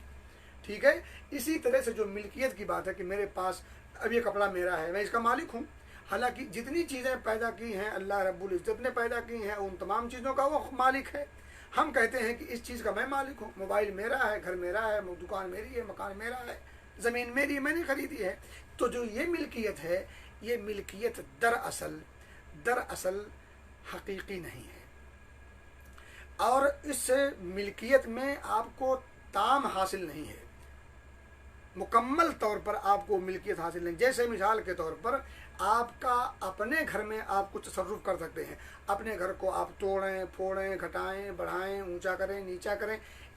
Speaker 1: ٹھیک ہے، اسی طرح سے جو ملکیت کی بات ہے کہ میرے پاس اب یہ کپڑا میرا ہے، میں اس کا مالک ہوں، حالانکہ جتنی چیزیں پیدا کی ہیں اللہ رب العزت نے پیدا کی ہیں، ان تمام چیزوں کا وہ مالک ہے۔ ہم کہتے ہیں کہ اس چیز کا میں مالک ہوں، موبائل میرا ہے، گھر میرا ہے، دکان میری ہے، مکان میرا ہے، زمین میری ہے، میں نے خریدی ہے۔ تو جو یہ ملکیت ہے، یہ ملکیت دراصل حقیقی نہیں ہے، اور اس ملکیت میں آپ کو تام حاصل نہیں ہے، مکمل طور پر آپ کو ملکیت حاصل نہیں۔ جیسے مثال کے طور پر آپ کا اپنے گھر میں آپ کچھ تصرف کر سکتے ہیں، اپنے گھر کو آپ توڑیں، پھوڑیں، گھٹائیں، بڑھائیں، اونچا کریں، نیچا کریں،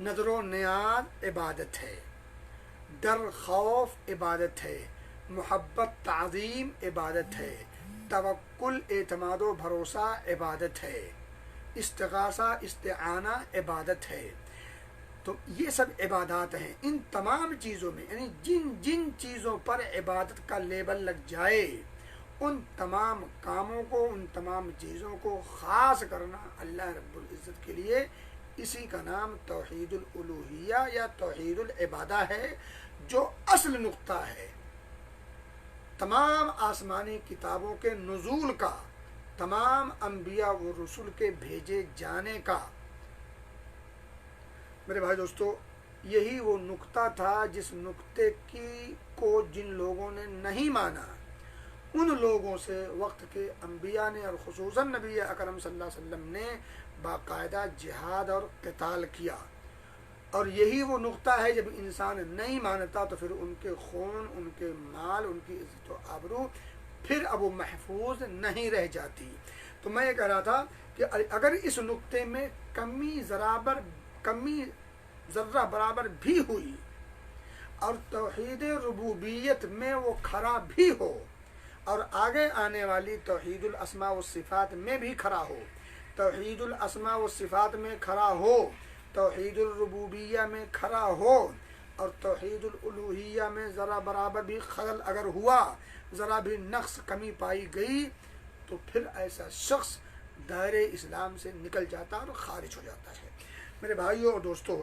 Speaker 1: نظر و نیاز عبادت ہے، ڈر خوف عبادت ہے، محبت تعظیم عبادت ہے، توکل اعتماد و بھروسہ عبادت ہے، استغاثہ استعانہ عبادت ہے۔ تو یہ سب عبادات ہیں۔ ان تمام چیزوں میں یعنی جن جن چیزوں پر عبادت کا لیبل لگ جائے ان تمام کاموں کو، ان تمام چیزوں کو خاص کرنا اللہ رب العزت کے لیے، اسی کا نام توحید الالوہیہ یا توحید العبادہ ہے، جو اصل نقطہ ہے تمام آسمانی کتابوں کے نزول کا، تمام انبیاء و رسول کے بھیجے جانے کا۔ میرے بھائی دوستو، یہی وہ نقطہ تھا جس نقطے کو جن لوگوں نے نہیں مانا، ان لوگوں سے وقت کے انبیاء نے اور خصوصاً نبی اکرم صلی اللہ علیہ وسلم نے باقاعدہ جہاد اور قتال کیا۔ اور یہی وہ نقطہ ہے، جب انسان نہیں مانتا تو پھر ان کے خون، ان کے مال، ان کی عزت و آبرو پھر اب وہ محفوظ نہیں رہ جاتی۔ تو میں یہ کہہ رہا تھا کہ اگر اس نقطے میں کمی ذرہ برابر بھی ہوئی اور توحید ربوبیت میں وہ کھڑا بھی ہو اور آگے آنے والی توحید الاسماء والصفات میں بھی کھڑا ہو، توحید الاسماء والصفات میں کھڑا ہو، توحید الربوبیہ میں کھڑا ہو، اور توحید الالوہیہ میں ذرا برابر بھی خلل اگر ہوا، ذرا بھی نقص کمی پائی گئی، تو پھر ایسا شخص دائرے اسلام سے نکل جاتا اور خارج ہو جاتا ہے۔ میرے بھائیوں اور دوستوں،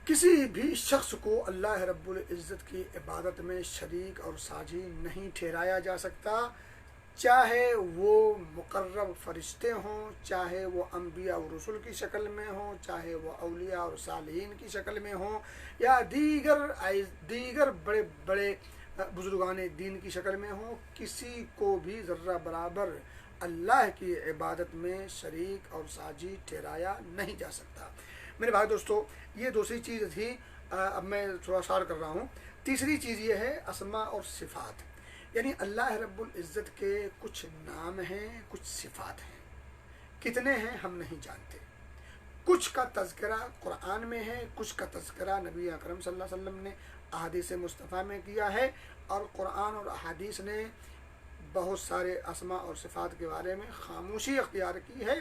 Speaker 1: کسی بھی شخص کو اللہ رب العزت کی عبادت میں شریک اور ساجی نہیں ٹھہرایا جا سکتا، چاہے وہ مقرب فرشتے ہوں، چاہے وہ انبیاء و رسول کی شکل میں ہوں، چاہے وہ اولیاء اور صالحین کی شکل میں ہوں، یا دیگر بڑے بڑے بزرگان دین کی شکل میں ہوں، کسی کو بھی ذرہ برابر اللہ کی عبادت میں شریک اور ساجی ٹھہرایا نہیں جا سکتا۔ میرے بھائی دوستو، یہ دوسری چیز تھی، اب میں تھوڑا شار کر رہا ہوں۔ تیسری چیز یہ ہے اسماء اور صفات، یعنی اللہ رب العزت کے کچھ نام ہیں، کچھ صفات ہیں، کتنے ہیں ہم نہیں جانتے۔ کچھ کا تذکرہ قرآن میں ہے، کچھ کا تذکرہ نبی اکرم صلی اللہ علیہ وسلم نے احادیث مصطفیٰ میں کیا ہے، اور قرآن اور احادیث نے بہت سارے اسماء اور صفات کے بارے میں خاموشی اختیار کی ہے،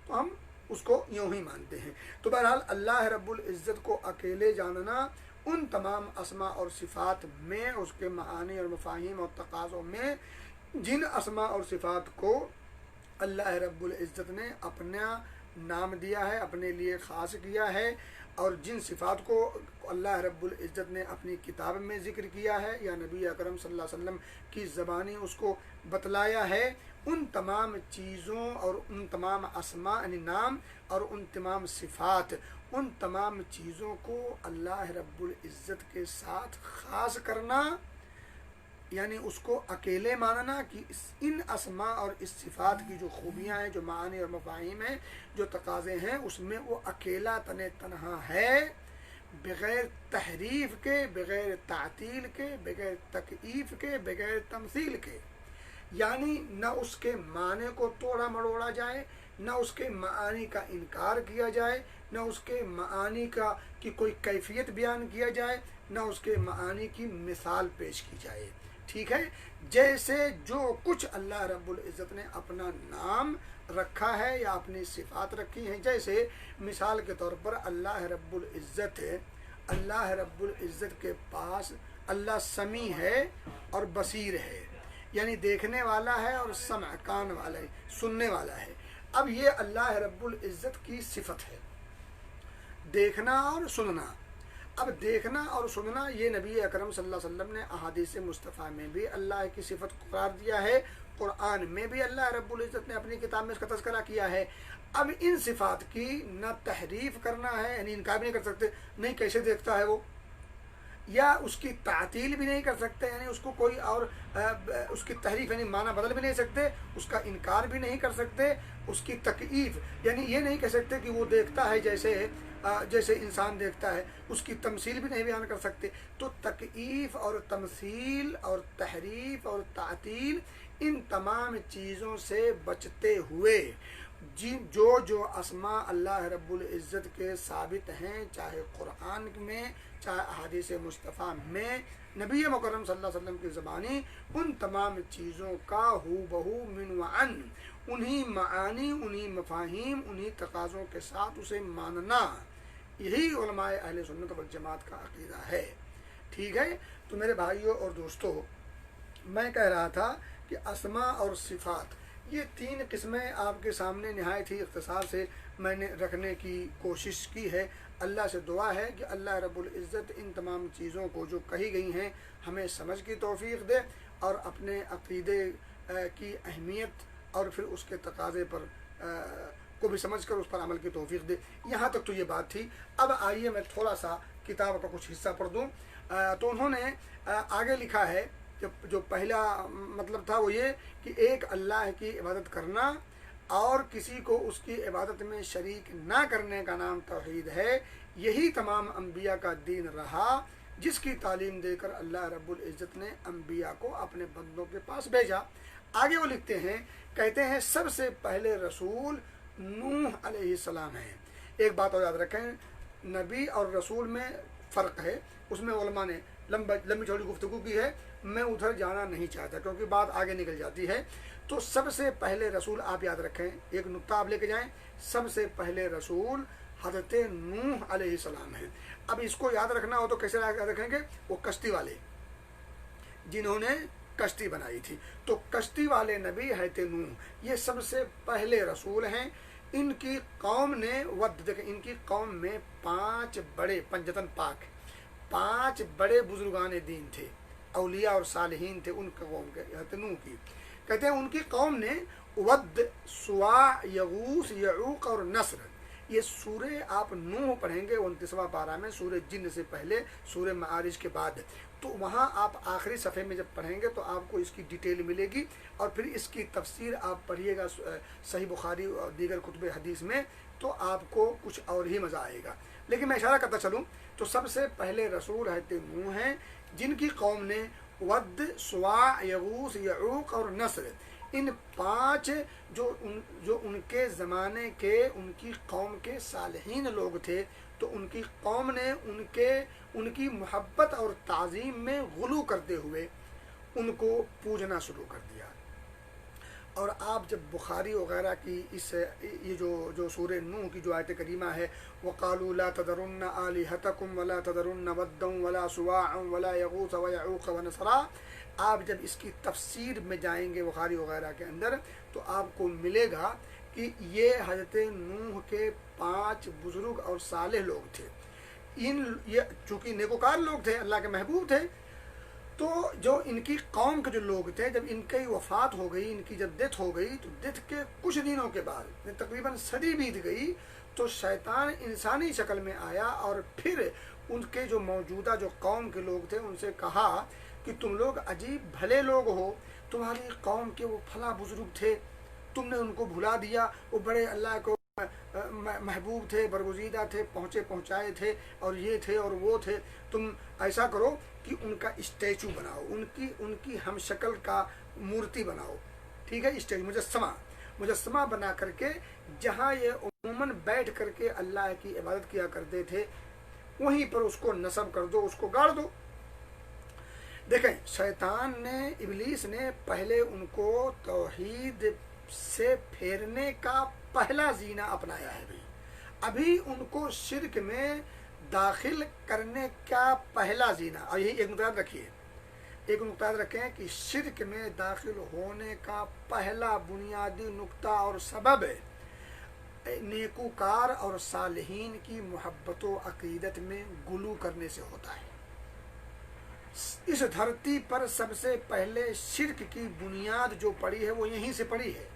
Speaker 1: تو ہم اس کو یوں ہی مانتے ہیں۔ تو بہرحال اللہ رب العزت کو اکیلے جاننا، ان تمام اسماء اور صفات میں، اس کے معانی اور مفاہیم اور تقاضوں میں، جن اسماء اور صفات کو اللہ رب العزت نے اپنا نام دیا ہے، اپنے لیے خاص کیا ہے، اور جن صفات کو اللہ رب العزت نے اپنی کتاب میں ذکر کیا ہے یا نبی اکرم صلی اللہ علیہ وسلم کی زبانی اس کو بتلایا ہے، ان تمام چیزوں اور ان تمام اسماء یعنی نام اور ان تمام صفات، ان تمام چیزوں کو اللہ رب العزت کے ساتھ خاص کرنا، یعنی اس کو اکیلے ماننا کہ ان اسماء اور اس صفات کی جو خوبیاں ہیں، جو معانی اور مفاہیم ہیں، جو تقاضے ہیں، اس میں وہ اکیلا تنہا ہے، بغیر تحریف کے، بغیر تعطیل کے، بغیر تکییف کے، بغیر تمثیل کے۔ یعنی نہ اس کے معنی کو توڑا مڑوڑا جائے، نہ اس کے معانی کا انکار کیا جائے، نہ اس کے معانی کی کوئی کیفیت بیان کیا جائے، نہ اس کے معانی کی مثال پیش کی جائے۔ ٹھیک ہے، جیسے جو کچھ اللہ رب العزت نے اپنا نام رکھا ہے یا اپنی صفات رکھی ہیں، جیسے مثال کے طور پر اللہ رب العزت کے پاس اللہ سمیع ہے اور بصیر ہے، یعنی دیکھنے والا ہے اور سمع کان والا ہے، سننے والا ہے۔ اب یہ اللہ رب العزت کی صفت ہے، دیکھنا اور سننا۔ اب دیکھنا اور سننا یہ نبی اکرم صلی اللہ علیہ وسلم نے احادیث مصطفیٰ میں بھی اللہ کی صفت قرار دیا ہے، قرآن میں بھی اللہ رب العزت نے اپنی کتاب میں اس کا تذکرہ کیا ہے۔ اب ان صفات کی نہ تحریف کرنا ہے، یعنی انکار بھی نہیں کر سکتے، نہیں کیسے دیکھتا ہے وہ، یا اس کی تعطیل بھی نہیں کر سکتے، یعنی اس کو کوئی اور اس کی تحریف یعنی معنی بدل بھی نہیں سکتے، اس کا انکار بھی نہیں کر سکتے، اس کی تکییف یعنی یہ نہیں کہہ سکتے کہ وہ دیکھتا ہے جیسے انسان دیکھتا ہے، اس کی تمثیل بھی نہیں بیان کر سکتے۔ تو تکییف اور تمثیل اور تحریف اور تعطیل، ان تمام چیزوں سے بچتے ہوئے جو اسماء اللہ رب العزت کے ثابت ہیں، چاہے قرآن میں چاہے احادیث مصطفیٰ میں، نبی مکرم صلی اللہ علیہ وسلم کی زبانی، ان تمام چیزوں کا ہو بہو من وعن، انہی معانی، انہی مفاہیم، انہی تقاضوں کے ساتھ اسے ماننا، یہی علماء اہل سنت والجماعت کا عقیدہ ہے۔ ٹھیک ہے، تو میرے بھائیوں اور دوستوں، میں کہہ رہا تھا کہ اسماء اور صفات یہ تین قسمیں آپ کے سامنے نہایت ہی اختصار سے میں نے رکھنے کی کوشش کی ہے۔ اللہ سے دعا ہے کہ اللہ رب العزت ان تمام چیزوں کو جو کہی گئی ہیں ہمیں سمجھ کی توفیق دے، اور اپنے عقیدے کی اہمیت اور پھر اس کے تقاضے پر کو بھی سمجھ کر اس پر عمل کی توفیق دے۔ یہاں تک تو یہ بات تھی۔ اب آئیے میں تھوڑا سا کتاب کا کچھ حصہ پڑھ دوں۔ تو انہوں نے آگے لکھا ہے کہ جو پہلا مطلب تھا وہ یہ کہ ایک اللہ کی عبادت کرنا اور کسی کو اس کی عبادت میں شریک نہ کرنے کا نام توحید ہے۔ یہی تمام انبیاء کا دین رہا، جس کی تعلیم دے کر اللہ رب العزت نے انبیاء کو اپنے بندوں کے پاس بھیجا۔ آگے وہ لکھتے ہیں، کہتے ہیں سب سے پہلے رسول نوح علیہ السلام ہیں۔ ایک بات اور یاد رکھیں، نبی اور رسول میں فرق ہے، اس میں علماء نے لمبی چوڑی گفتگو کی ہے، میں ادھر جانا نہیں چاہتا کیونکہ بات آگے نکل جاتی ہے۔ تو سب سے پہلے رسول آپ یاد رکھیں، ایک نقطہ آپ لے کے جائیں، سب سے پہلے رسول حضرت نوح علیہ السلام ہیں۔ اب اس کو یاد رکھنا ہو تو کیسے یاد رکھیں گے؟ وہ کشتی والے جنہوں نے کشتی بنائی تھی، تو کشتی والے نبی حضرت نوح یہ سب سے پہلے رسول ہیں۔ ان کی قوم نے دیکھیں، ان کی قوم میں 5 بڑے پنجتن پاک 5 بڑے بزرگان دین تھے، اولیاء اور صالحین تھے ان قوم کے، حضرت نوح کی۔ کہتے ہیں ان کی قوم نے ود، سواع، یغوث، یعوق اور نصر، یہ سورہ آپ نوح پڑھیں گے 29واں پارہ میں، سورہ جن سے پہلے، سورہ معارج کے بعد، تو وہاں آپ آخری صفحے میں جب پڑھیں گے تو آپ کو اس کی ڈیٹیل ملے گی، اور پھر اس کی تفسیر آپ پڑھیے گا صحیح بخاری اور دیگر کتب حدیث میں، تو آپ کو کچھ اور ہی مزہ آئے گا۔ لیکن میں اشارہ کرتا چلوں تو سب سے پہلے رسول حضرت نوح ہیں، جن کی قوم نے ود، سواع، یغوث، یعوق اور نصر، ان 5 جو ان کے زمانے کے ان کی قوم کے صالحین لوگ تھے، تو ان کی قوم نے ان کی محبت اور تعظیم میں غلو کرتے ہوئے ان کو پوجنا شروع کر دیا۔ اور آپ جب بخاری وغیرہ کی یہ جو سورہ نوح کی جو آیت کریمہ ہے، وَقَالُوا لَا تَذَرُنَّ آلِهَتَكُمْ وَلَا تَذَرُنَّ وَدًّا وَلَا سُوَاعًا وَلَا يَغُوثَ وَيَعُوقَ وَنَسْرًا، آپ جب اس کی تفسیر میں جائیں گے بخاری وغیرہ کے اندر تو آپ کو ملے گا کہ یہ حضرت نوح کے 5 بزرگ اور صالح لوگ تھے۔ یہ چونکہ نیکوکار لوگ تھے، اللہ کے محبوب تھے، تو جو ان کی قوم کے جو لوگ تھے، جب ان کی وفات ہو گئی، ان کی جب ڈیتھ ہو گئی، تو ڈیتھ کے کچھ دنوں کے بعد تقریباً صدی بیت گئی، تو شیطان انسانی شکل میں آیا اور پھر ان کے جو موجودہ جو قوم کے لوگ تھے ان سے کہا کہ تم لوگ عجیب بھلے لوگ ہو، تمہاری قوم کے وہ فلاں بزرگ تھے، تم نے ان کو بھلا دیا، وہ بڑے اللہ کو محبوب تھے، برگزیدہ تھے، پہنچائے تھے، اور یہ تھے اور وہ تھے، تم ایسا کرو کہ ان کا اسٹیچو بناؤ، ان کی ہم شکل کا مورتی بناؤ، ٹھیک ہے، اسٹیچو مجسمہ بنا کر کے، جہاں یہ عموماً بیٹھ کر کے اللہ کی عبادت کیا کرتے تھے وہیں پر اس کو نصب کر دو، اس کو گاڑ دو۔ دیکھیں، شیطان نے، ابلیس نے پہلے ان کو توحید سے پھیرنے کا پہلا زینہ اپنایا ہے، ابھی ان کو شرک میں داخل کرنے کا پہلا زینہ، اور یہی ایک نقطہ یاد رکھیے، ایک نقطہ یاد رکھیں کہ شرک میں داخل ہونے کا پہلا بنیادی نقطہ اور سبب نیکوکار اور صالحین کی محبت و عقیدت میں غلو کرنے سے ہوتا ہے۔ اس دھرتی پر سب سے پہلے شرک کی بنیاد جو پڑی ہے وہ یہیں سے پڑی ہے،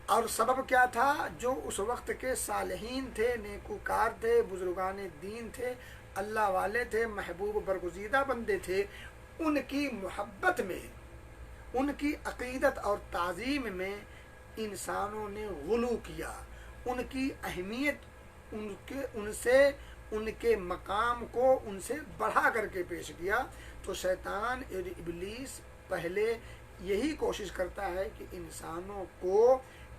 Speaker 1: اور سبب کیا تھا؟ جو اس وقت کے صالحین تھے، نیکوکار تھے، بزرگان دین تھے، اللہ والے تھے، محبوب برگزیدہ بندے تھے، ان کی محبت میں، ان کی عقیدت اور تعظیم میں انسانوں نے غلو کیا، ان کی اہمیت ان کے مقام کو ان سے بڑھا کر کے پیش کیا۔ تو شیطان ابلیس پہلے یہی کوشش کرتا ہے کہ انسانوں کو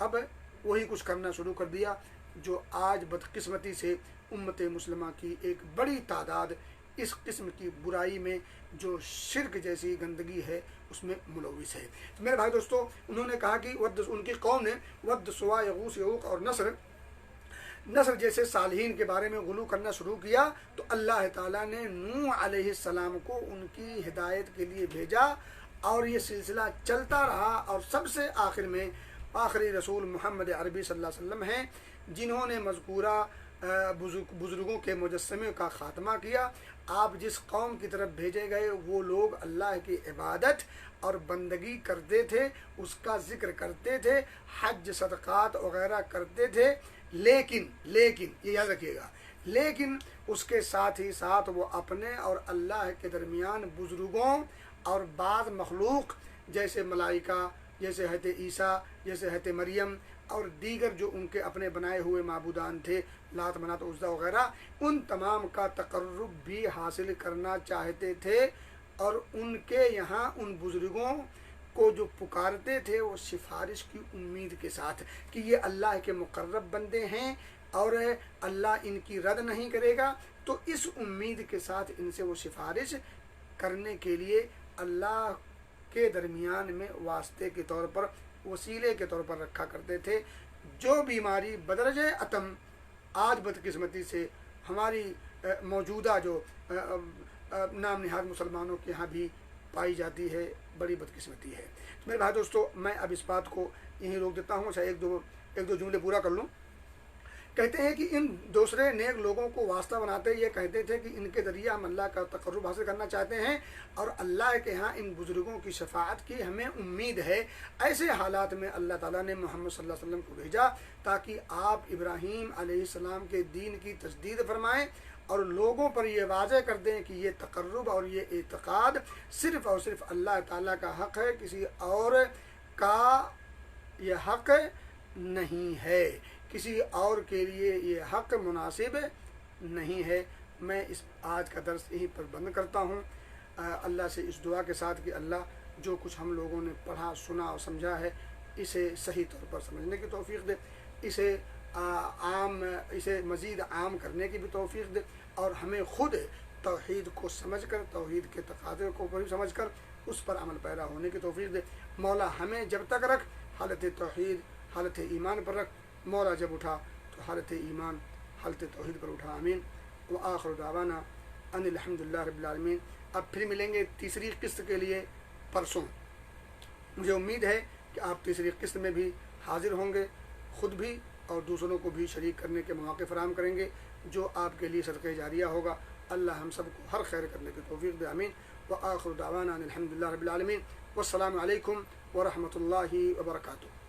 Speaker 1: اب وہی کچھ کرنا شروع کر دیا جو آج بدقسمتی سے امت مسلمہ کی ایک بڑی تعداد اس قسم کی برائی میں جو شرک جیسی گندگی ہے اس میں ملوث ہے۔ تو میرے بھائی دوستو، انہوں نے کہا کہ ان کی قوم نے ود، سوا، یغوث، یعوق اور نصر جیسے صالحین کے بارے میں غلو کرنا شروع کیا، تو اللہ تعالیٰ نے نوح علیہ السلام کو ان کی ہدایت کے لیے بھیجا، اور یہ سلسلہ چلتا رہا، اور سب سے آخر میں آخری رسول محمد عربی صلی اللہ علیہ وسلم ہیں، جنہوں نے مذکورہ بزرگوں کے مجسمے کا خاتمہ کیا۔ آپ جس قوم کی طرف بھیجے گئے وہ لوگ اللہ کی عبادت اور بندگی کرتے تھے، اس کا ذکر کرتے تھے، حج، صدقات وغیرہ کرتے تھے، لیکن یہ یاد رکھیے گا، لیکن اس کے ساتھ ہی ساتھ وہ اپنے اور اللہ کے درمیان بزرگوں اور بعض مخلوق جیسے ملائکہ، جیسے حضرت عیسیٰ، جیسے حضرت مریم اور دیگر جو ان کے اپنے بنائے ہوئے معبودان تھے، لات، منات، عزا وغیرہ، ان تمام کا تقرب بھی حاصل کرنا چاہتے تھے، اور ان کے یہاں ان بزرگوں کو جو پکارتے تھے وہ سفارش کی امید کے ساتھ کہ یہ اللہ کے مقرب بندے ہیں اور اللہ ان کی رد نہیں کرے گا، تو اس امید کے ساتھ ان سے وہ سفارش کرنے کے لیے اللہ کے درمیان میں واسطے کے طور پر، وسیلے کے طور پر رکھا کرتے تھے۔ جو بیماری بدرجہ اتم آج بدقسمتی سے ہماری موجودہ جو نام نہاد مسلمانوں کے ہاں بھی پائی جاتی ہے، بڑی بدقسمتی ہے۔ میرے بھائی دوستو، میں اب اس بات کو یہیں روک دیتا ہوں، اچھا ایک دو جملے پورا کر لوں۔ کہتے ہیں کہ ان دوسرے نیک لوگوں کو واسطہ بناتے یہ کہتے تھے کہ ان کے ذریعہ ہم اللہ کا تقرب حاصل کرنا چاہتے ہیں، اور اللہ کے ہاں ان بزرگوں کی شفاعت کی ہمیں امید ہے۔ ایسے حالات میں اللہ تعالیٰ نے محمد صلی اللہ علیہ وسلم کو بھیجا تاکہ آپ ابراہیم علیہ السلام کے دین کی تجدید فرمائیں اور لوگوں پر یہ واضح کر دیں کہ یہ تقرب اور یہ اعتقاد صرف اور صرف اللہ تعالیٰ کا حق ہے، کسی اور کا یہ حق نہیں ہے، کسی اور کے لیے یہ حق مناسب نہیں ہے۔ میں اس آج کا درس یہیں پر بند کرتا ہوں، اللہ سے اس دعا کے ساتھ کہ اللہ جو کچھ ہم لوگوں نے پڑھا، سنا اور سمجھا ہے، اسے صحیح طور پر سمجھنے کی توفیق دے، اسے مزید عام کرنے کی بھی توفیق دے، اور ہمیں خود توحید کو سمجھ کر، توحید کے تقاضے کو بھی سمجھ کر اس پر عمل پیرا ہونے کی توفیق دے۔ مولا ہمیں جب تک رکھ حالت توحید، حالت ایمان پر رکھ، مولا جب اٹھا تو حالت ایمان، حالت توحید پر اٹھا، آمین۔ وآخر دعوانا ان الحمدللہ رب العالمین۔ اب پھر ملیں گے تیسری قسط کے لیے پرسوں۔ مجھے امید ہے کہ آپ تیسری قسط میں بھی حاضر ہوں گے، خود بھی اور دوسروں کو بھی شریک کرنے کے مواقع فراہم کریں گے، جو آپ کے لیے صدقہ جاریہ ہوگا۔ اللہ ہم سب کو ہر خیر کرنے کی توفیق دے، آمین۔ وآخر دعوانا ان الحمدللہ رب العالمین، والسلام علیکم ورحمۃ اللہ وبرکاتہ۔